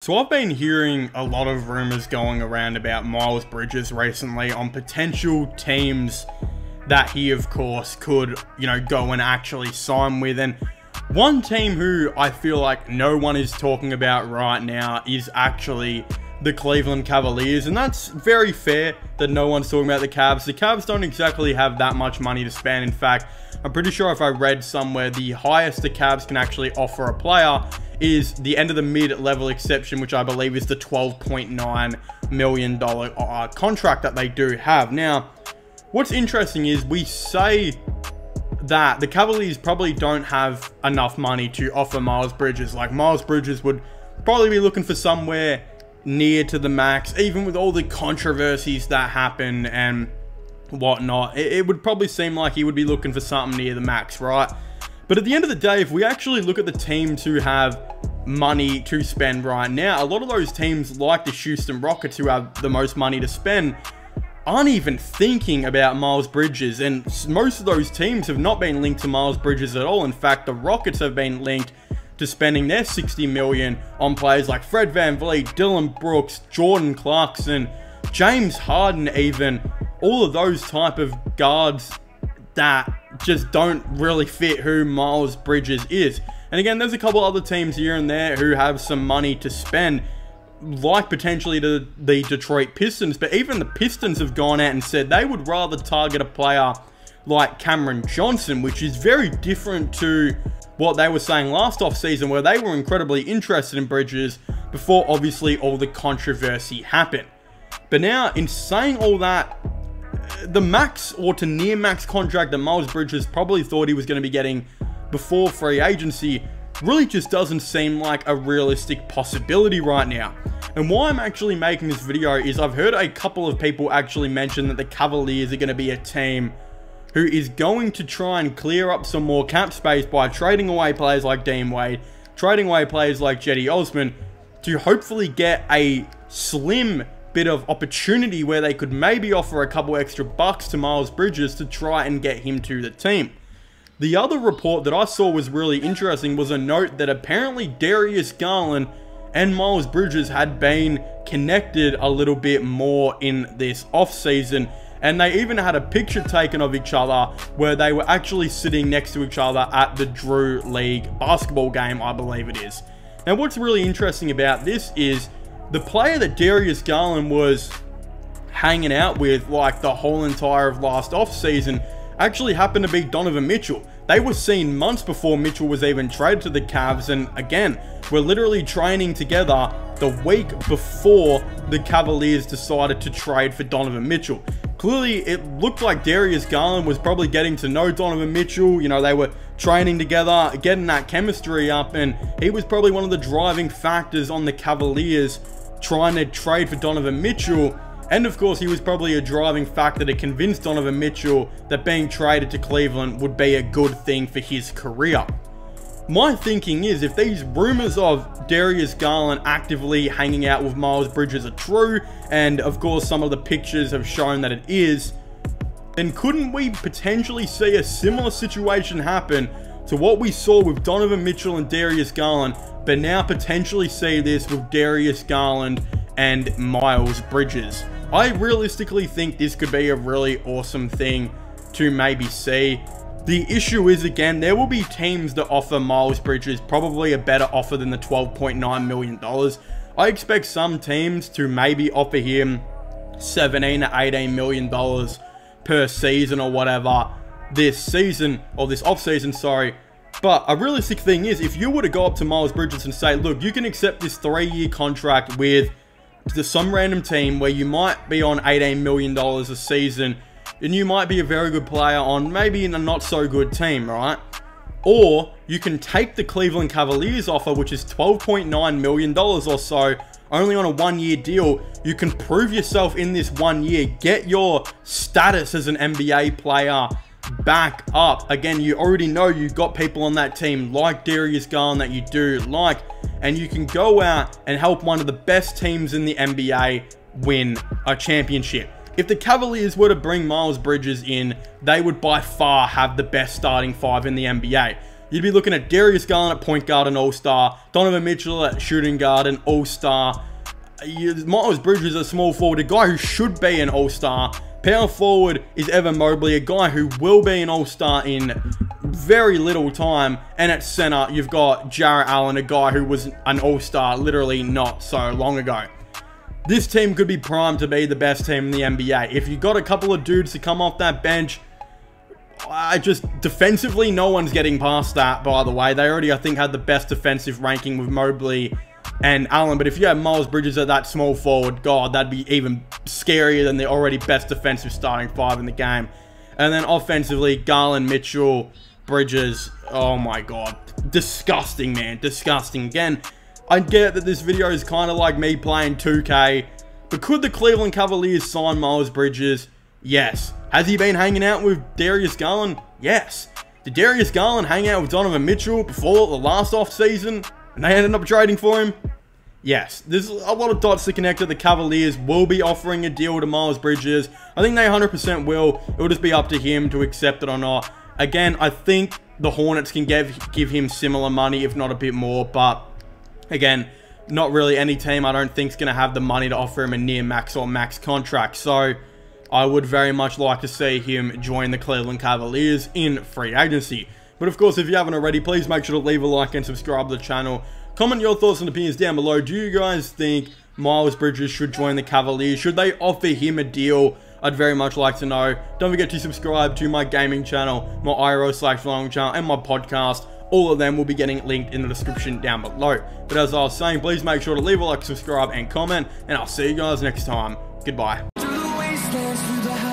So I've been hearing a lot of rumors going around about Miles Bridges recently on potential teams that he, of course, could, go and actually sign with. And one team who I feel like no one is talking about right now is actually the Cleveland Cavaliers. And that's very fair that no one's talking about the Cavs. The Cavs don't exactly have that much money to spend. In fact, I'm pretty sure if I read somewhere, the highest the Cavs can actually offer a player is the end of the mid-level exception, which I believe is the $12.9 million contract that they do have. Now, what's interesting is we say that the Cavaliers probably don't have enough money to offer Miles Bridges. Like, Miles Bridges would probably be looking for somewhere near to the max, even with all the controversies that happen and whatnot. It would probably seem like he would be looking for something near the max, right? But at the end of the day, if we actually look at the teams who have money to spend right now, a lot of those teams like the Houston Rockets, who have the most money to spend, aren't even thinking about Miles Bridges. And most of those teams have not been linked to Miles Bridges at all. In fact, the Rockets have been linked to spending their $60 million on players like Fred VanVleet, Dillon Brooks, Jordan Clarkson, James Harden even. All of those type of guards that just don't really fit who Miles Bridges is. And again, there's a couple other teams here and there who have some money to spend, like potentially the Detroit Pistons. But even the Pistons have gone out and said they would rather target a player like Cameron Johnson, which is very different to what they were saying last offseason, where they were incredibly interested in Bridges before obviously all the controversy happened. But now, in saying all that, the max or to near max contract that Miles Bridges probably thought he was going to be getting before free agency really just doesn't seem like a realistic possibility right now. And why I'm actually making this video is I've heard a couple of people actually mention that the Cavaliers are going to be a team who is going to try and clear up some more cap space by trading away players like Dean Wade, trading away players like Cedi Osman, to hopefully get a slim bit of opportunity where they could maybe offer a couple extra bucks to Miles Bridges to try and get him to the team. The other report that I saw was really interesting was a note that apparently Darius Garland and Miles Bridges had been connected a little bit more in this offseason, and they even had a picture taken of each other where they were actually sitting next to each other at the Drew League basketball game, I believe it is. Now, what's really interesting about this is the player that Darius Garland was hanging out with like the whole entire of last offseason actually happened to be Donovan Mitchell. They were seen months before Mitchell was even traded to the Cavs, and again, we're literally training together the week before the Cavaliers decided to trade for Donovan Mitchell. Clearly, it looked like Darius Garland was probably getting to know Donovan Mitchell. They were training together, getting that chemistry up, and he was probably one of the driving factors on the Cavaliers trying to trade for Donovan Mitchell. And of course, he was probably a driving factor to convince Donovan Mitchell that being traded to Cleveland would be a good thing for his career. My thinking is, if these rumors of Darius Garland actively hanging out with Miles Bridges are true, and of course some of the pictures have shown that it is, then couldn't we potentially see a similar situation happen to what we saw with Donovan Mitchell and Darius Garland, but now potentially see this with Darius Garland and Miles Bridges? I realistically think this could be a really awesome thing to maybe see. The issue is, again, there will be teams that offer Miles Bridges probably a better offer than the $12.9 million. I expect some teams to maybe offer him $17 to $18 million per season or whatever this season, or this offseason, sorry. But a realistic thing is, if you were to go up to Miles Bridges and say, look, you can accept this 3-year contract with some random team where you might be on $18 million a season, and you might be a very good player on maybe in a not so good team, right? Or you can take the Cleveland Cavaliers offer, which is $12.9 million or so, only on a 1-year deal. You can prove yourself in this 1 year, get your status as an NBA player back up. Again, you already know you've got people on that team like Darius Garland that you do like, and you can go out and help one of the best teams in the NBA win a championship. If the Cavaliers were to bring Miles Bridges in, they would by far have the best starting 5 in the NBA. you'd be looking at Darius Garland at point guard, an all-star. Donovan Mitchell at shooting guard, an all-star. Miles Bridges, a small forward, a guy who should be an all-star. Power forward is Evan Mobley, a guy who will be an all-star in very little time. And at center, you've got Jarrett Allen, a guy who was an all-star literally not so long ago. This team could be primed to be the best team in the NBA. If you got a couple of dudes to come off that bench, defensively, no one's getting past that, by the way. They already, I think, had the best defensive ranking with Mobley and Allen, but if you had Miles Bridges at that small forward, God, that'd be even scarier than the already best defensive starting five in the game. And then offensively, Garland, Mitchell, Bridges, oh my God, disgusting, man, disgusting. Again, I get that this video is kind of like me playing 2K, but could the Cleveland Cavaliers sign Miles Bridges? Yes. Has he been hanging out with Darius Garland? Yes. Did Darius Garland hang out with Donovan Mitchell before the last offseason and they ended up trading for him? Yes. There's a lot of dots to connect. The Cavaliers will be offering a deal to Miles Bridges. I think they 100% will. It will just be up to him to accept it or not. Again, I think the Hornets can give him similar money, if not a bit more, but again, not really any team I don't think is going to have the money to offer him a near max or max contract. So I would very much like to see him join the Cleveland Cavaliers in free agency. But of course, if you haven't already, please make sure to leave a like and subscribe to the channel. Comment your thoughts and opinions down below. Do you guys think Miles Bridges should join the Cavaliers? Should they offer him a deal? I'd very much like to know. Don't forget to subscribe to my gaming channel, my IRL/vlogging channel, and my podcast. All of them will be getting linked in the description down below. But as I was saying, please make sure to leave a like, subscribe, and comment. And I'll see you guys next time. Goodbye. Through the wastelands, through the